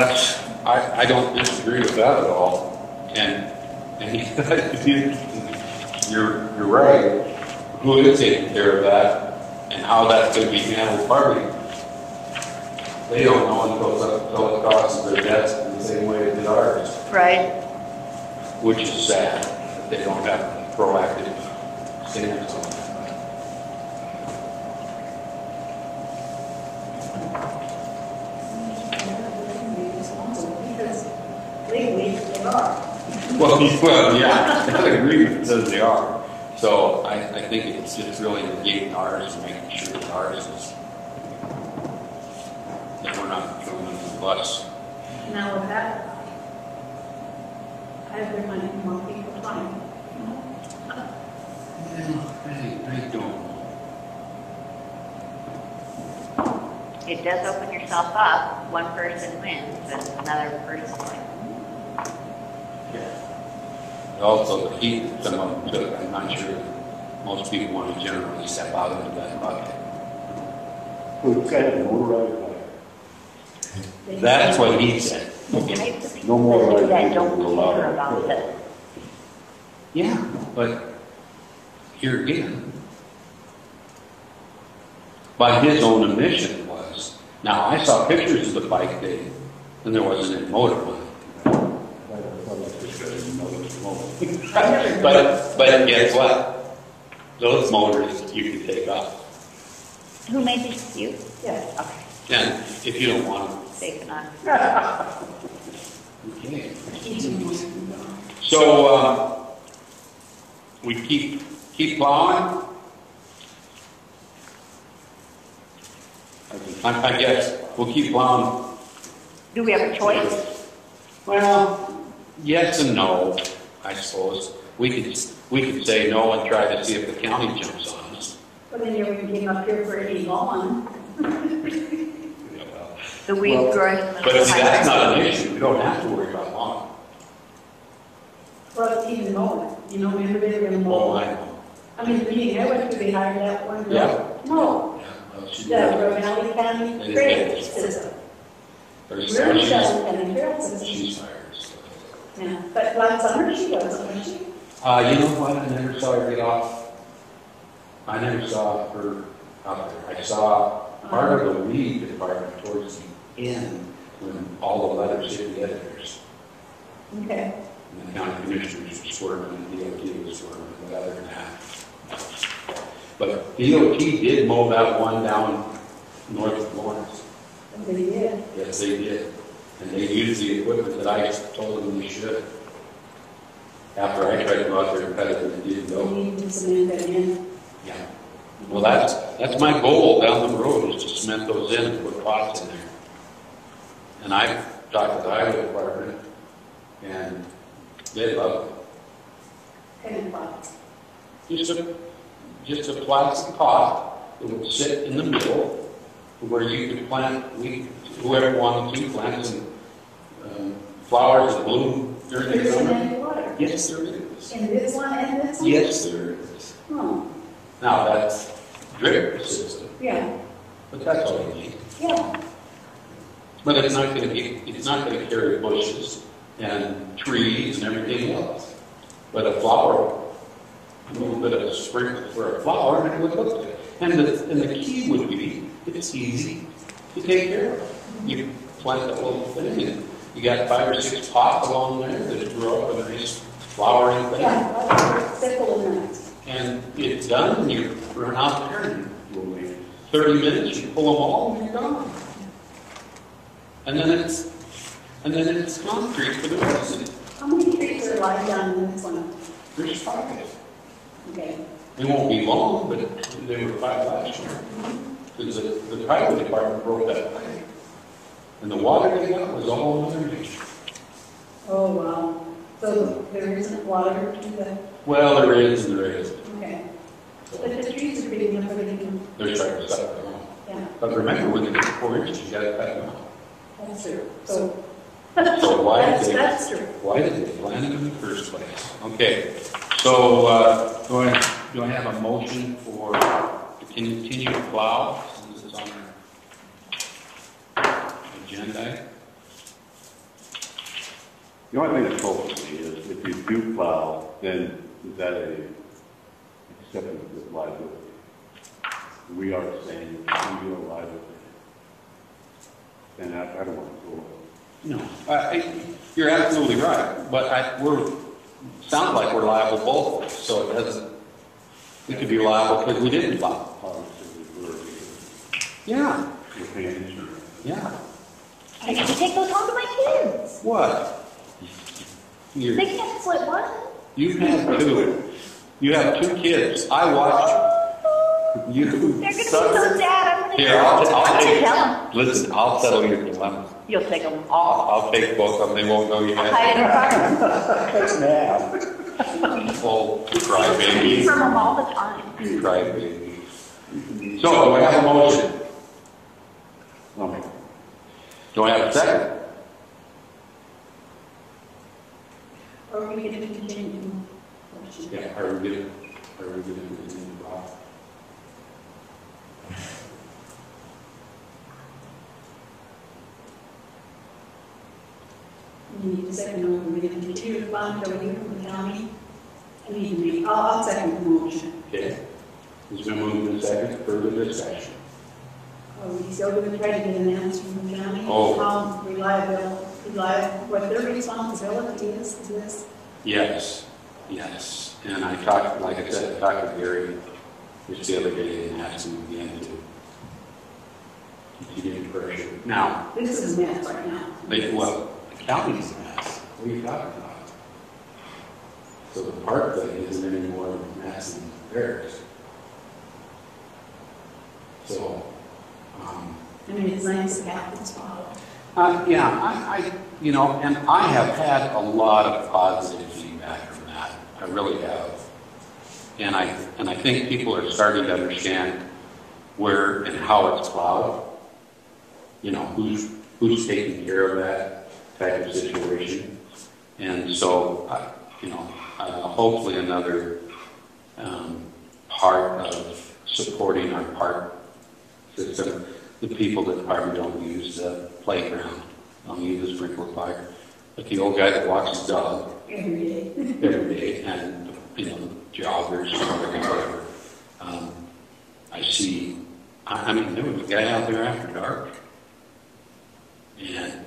I don't disagree with that at all. And you're right. Who is taking care of that and how that's going to be handled partly? They don't know until it crosses their desk in the same way it did ours. Right. Which is sad that they don't have proactive standards on that. Because legally, they are. Well, yeah, that agreement says they are. So I think it's just really negating ours and making sure that ours is, that we're not throwing under the bus. Now with that, I have money more people flying. I don't. It does open yourself up. One person wins and another person wins. Also, the heat that some of them took, I'm not sure most people want to generally step out into that bucket. Who's got a motorized bike? That's what he said. No more People that right don't than allowed. care about it. Yeah, but here again, by his own admission it was. Now, I saw pictures of the bike day, and there wasn't any motor on it. But guess what? Those motors you can take off. Who made these? You? Yes. Okay. And if you don't want them, Safe enough. okay. So we keep plowing. I guess we'll keep plowing. Do we have a choice? Well, yes and no, I suppose. We could say no and try to see if the county jumps on us. But then you came up here for any lawn. The weed growing in the But see, that's not an issue. We don't have to worry about lawn. Well, even mowing, you know, remember they were gonna Oh, mow. I know. I mean, the meeting I went to, they hired that one girl. Yeah. No, Yeah, well, the Valley County They Drainage did. System. There's We're she's Valley County Trail System. fired. So. Yeah, but last summer she wasn't, was she? You know what? I never saw her get off. I never saw her out there. I saw part of the weed department towards the end when all the letters hit the editors. Okay. And the county commissioners were swerving and DOT was swerving, but other than that. But DOT did mow that one down north of Florence. They did. Yes, they did. And they used the equipment that I told them they should. After I tried to go out there and cut it, and it didn't They go. need to cement that in. Yeah. Well, that's my goal down the road, is to cement those in and put pots in there. And I talked to the highway department, and they love Kind of pot. it. Just a plastic pot that would sit in the middle where you could plant, whoever wanted to plant some flowers that bloom during the There's summer. any water. Yes, there is. In this one and this one? Yes, there is. Oh, Now, that's drip system, yeah, but that's all you need. yeah. But it's not going to carry bushes and trees and everything else. But a flower, a little bit of a sprinkle for a flower, and it would look good. And the key would be, it's easy to take care of. You plant that little thing, and you got 5 or 6 pots along there that grow up a nice flowering thing. Yeah, like simple and nice. And it's done, and you run out there, and you'll wait 30 minutes, you pull them all, and you're gone. And then it's concrete for the rest of it. How many trees are lying down in this one? There's 5. Okay. They won't be long, but they were 5 last year. Because the highway department broke that pipe. And the water they got was all underneath. Oh, wow. So there isn't water to the, Well, there is and there isn't. okay. But the trees are big enough where they can, They're trying to suck them out. yeah, But remember, when they get 4 inches, you gotta cut them out. that's true. So. So why did That's they, true. why did they plant them in the first place? Okay, so do I have a motion to continue to plow? This is on our agenda. The only thing that troubles me is if you do plow, then is that a acceptance of liability? We are saying singular liability. And I don't want to go. No, you're absolutely right, but sound like we're liable both, so it doesn't, we could be liable because we didn't plow. Yeah, We're paying insurance. yeah. I get to take those home to my kids. What? They can't split one. You have two. You have two kids. I watched you. They're going to be so sad. I'm going to Here, I'll tell take. them. Listen, I'll settle your dilemma. You'll take them all. I'll take both of them. They won't know you I'll had. hide in the car. Oh, cry Eat baby. from them all the time. Cry baby. So, do I have a motion? Okay. Do I have a second? Or are we going to continue? Yeah, are we going to continue, Bob? You need a second, or we're going to continue to bond over here from the county? I'll second the motion. Okay. It's been moved and second. Further discussion. Are we still going to try to get an answer from the county? Oh. How reliable, what their responsibility is to this? Yes, yes. And I talked, like I said, I talked to Gary just the other day and asked him again to keep getting pressure. Now, This is a mess right now. the county's a mess. What are you talking about? So the park thing isn't any more of a mess than theirs. So, I mean, it's nice to have this follow. yeah, and I have had a lot of positive feedback from that. I really have. And I think people are starting to understand where and how it's plowed. Who's taking care of that type of situation. And so, hopefully another part of supporting our park system, the people that probably don't use the playground, don't use the sprinkler fire, but the old guy that walks his dog Every day, and joggers or whatever. I see. There was a guy out there after dark, and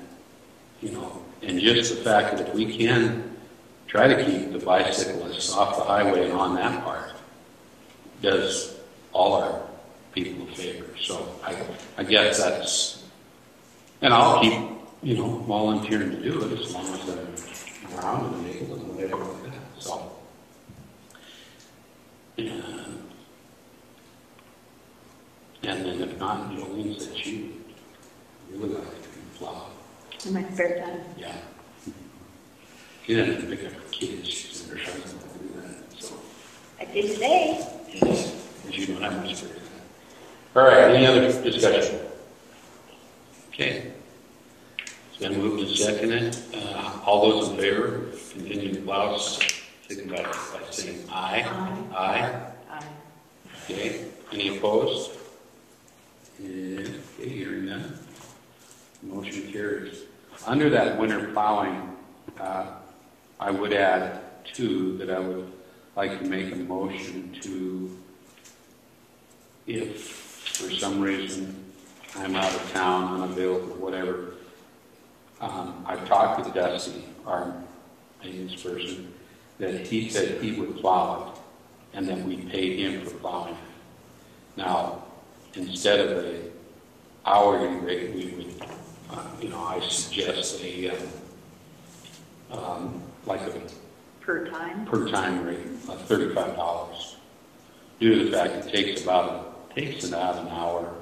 and just the fact that if we can try to keep the bicyclists off the highway and on that part, does all our people a favor. So I guess that's, and I'll keep volunteering to do it as long as I'm around and able and whatever like that. So. And then if not, Jolene said she really like to plow. In my spare time. Yeah. She doesn't have to pick up her kids. She's in her house to do that. So, I did today. yes, because you don't have much spare time. All right, any other discussion? Okay. It's been moved and seconded. All those in favor of continuing to plow, signify by saying aye. Aye. Aye. Okay, any opposed? Okay, hearing none. Motion carries. Under that winter plowing, I would add two that I would like to make a motion to, if for some reason I'm out of town, unavailable, whatever. I've talked with Dusty, our maintenance person, that he said he would plow it, and then we paid him for plowing it. Now, instead of a hourly rate, we would, I suggest like a Per time. per time rate of $35. Due to the fact it takes about an hour,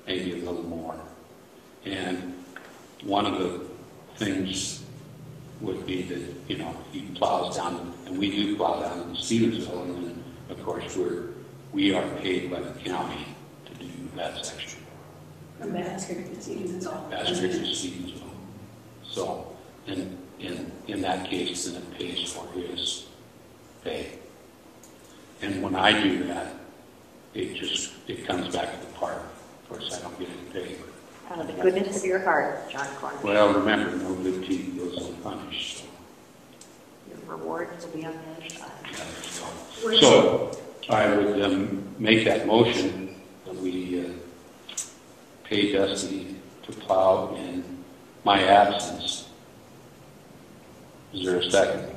maybe a little more. And one of the things would be that, he plows down, and we do plow down in Stevensville, and then, of course, we are paid by the county to do that section. From Basket to Stevensville. Basket to Stevensville. So, in that case, then it pays for his pay. And when I do that, it comes back to the park. Of course, I don't get any pay. Out of the goodness of your heart, John Cornish. Well, remember, no good deed goes unpunished. So. Words will be on the other side. So I would make that motion that we pay Dusty to plow in my absence. Is there a second?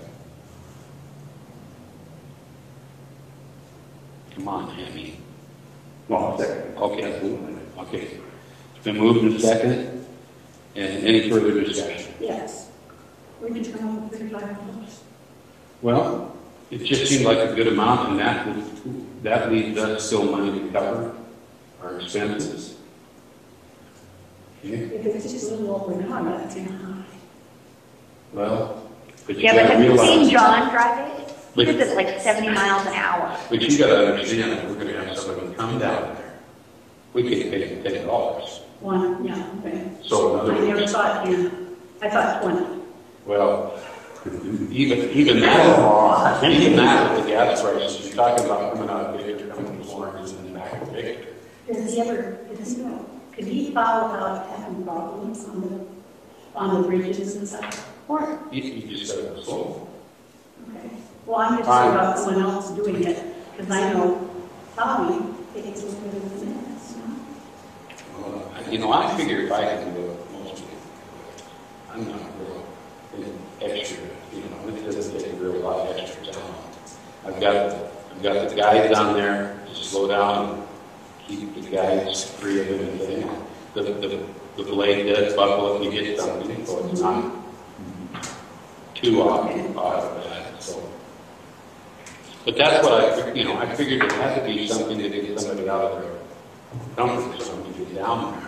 Come on, Hammy. Well, second. Okay. Okay. It's been moved and seconded. And any further discussion? Yes. We can try on $35. Well, it just seemed like a good amount, and that leaves us still money to cover our expenses. Okay. If it's just a little over an hour, that's kind of high. Well, but you Yeah, but gotta have you realize, seen John drive it? He But- does it like 70 miles an hour. but you gotta understand that we're gonna have someone come down there. We can't pay them $10. One, yeah, okay. So in I other never words, thought, yeah, I thought 20. well, even that with the gas prices, you're talking about coming out of Victor, coming to Florence and then back to Victor. Does he know, could he plow without having problems on the bridges and stuff? Or you just gotta go slow. Okay. Well, I'm just worried about someone else doing it, because I know plowing takes a little bit of minutes, You know, I figure if I can do it mostly, I'm not real extra, it doesn't take a real lot of extra time. I've got the guys down there to slow down and keep the guys free of everything. The blade does buckle if you hit something, so it's not too off of that, so. But that's what I figured it had to be something to get somebody out of their comfort zone to get down there.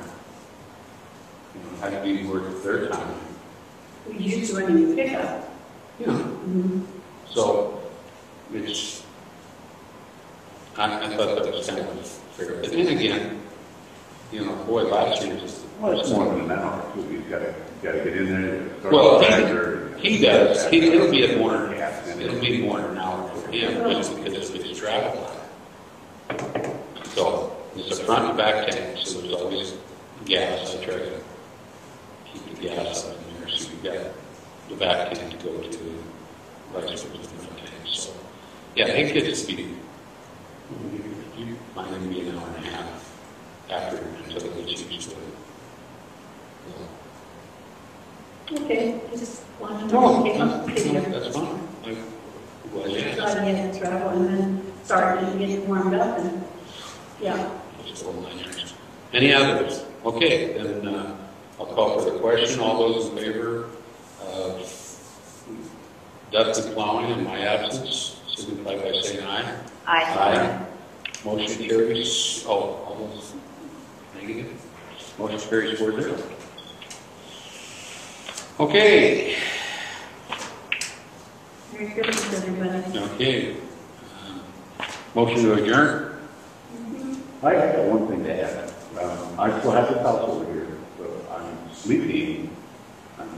It had to be worth their time. We used to run in pickup. So it's, I thought that was kind of fair. But then again, boy, last year was. Well, it's more than an hour, too. You've got to get in there. Start Well, the tractor. he does. It'll be more than an hour for him just because of his travel time. So it's a front and back tank, so there's always gas. I try to keep the gas up in there, so you've got the back tank to go to, right to the front tank. So yeah, it could just be. Might even be an hour and a half after until it gets used to it. Okay, I just wanted to No, figure. that's fine. Well, yeah. Try to get the travel and then start and get warmed up and, yeah. Any others? Okay, then I'll call for the question. All those in favor of Dusty plowing in my absence, signify by saying aye. Aye. Motion carries. All those negative? Motion carries 4-0. Okay. Merry Christmas, everybody. Okay. Motion to adjourn? I got one thing to add. I still have this house over here, so I'm sleeping, I'm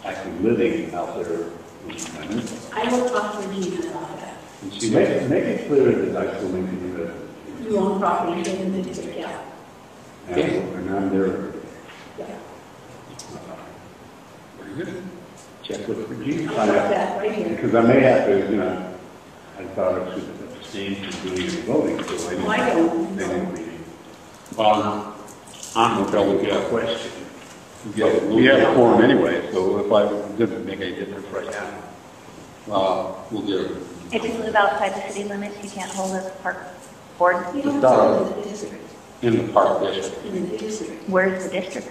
actually living out there with my new house. I will talk to Regina about that. And see Make it clear that I still maintain the residence. You own property in the district, yeah. And I'm there. Yeah. Very good. Check with Regina. I'll put that right here. Because I may have to, I thought I should abstain from doing any voting, so I didn't. I don't. They didn't read it. Well, I'm probably got a question. We have a quorum anyway, so if I didn't make any difference right now. Well, we'll do it. If you live outside the city limits, you can't hold a park board. You don't have to in the district. In the park district. In the district. Where's the district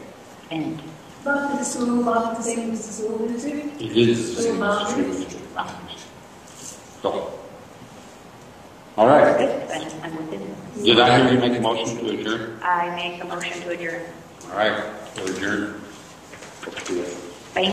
end? About the school, about the same as the school district. It is the same as the district. So. All right. Good, then I'm within. Did I hear you make a motion to adjourn? I make a motion to adjourn. All right, we'll adjourn. Let's do it.